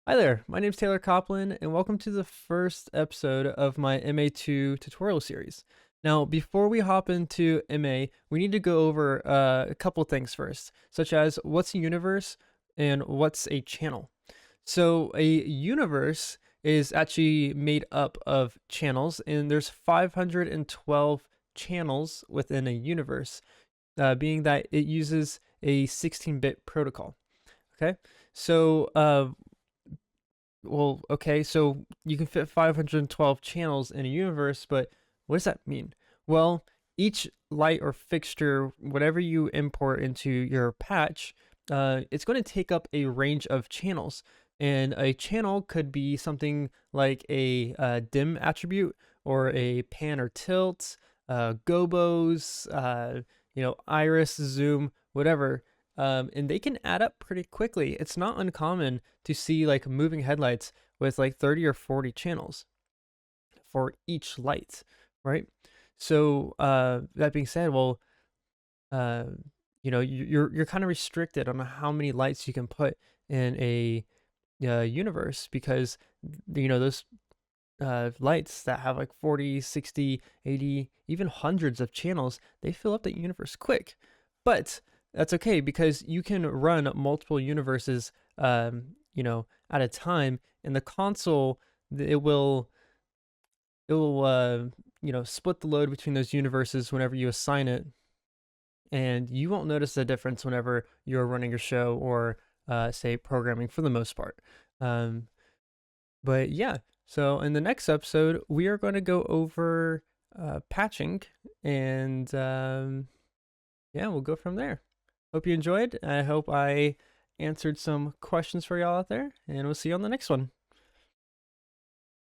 Hi there, my name is Taylor Copland, and welcome to the first episode of my MA2 tutorial series. Now, before we hop into MA, we need to go over a couple things first, such as what's a universe and what's a channel. So, a universe is actually made up of channels, and there's 512 channels within a universe, being that it uses a 16-bit protocol. Okay, so okay, so you can fit 512 channels in a universe, but what does that mean? Well, each light or fixture, whatever you import into your patch, it's going to take up a range of channels. And a channel could be something like a dim attribute or a pan or tilt, gobos, iris, zoom, whatever. And they can add up pretty quickly. It's not uncommon to see like moving headlights with like 30 or 40 channels for each light, right? So that being said, well, uh, you're kind of restricted on how many lights you can put in a universe because those lights that have like 40, 60, 80, even hundreds of channels, they fill up that universe quick. But that's okay because you can run multiple universes, at a time. And the console, it will split the load between those universes whenever you assign it, and you won't notice the difference whenever you're running your show or, say, programming for the most part. Um, but yeah, so in the next episode, we are going to go over patching, and yeah, we'll go from there. Hope you enjoyed. I hope I answered some questions for y'all out there, and we'll see you on the next one.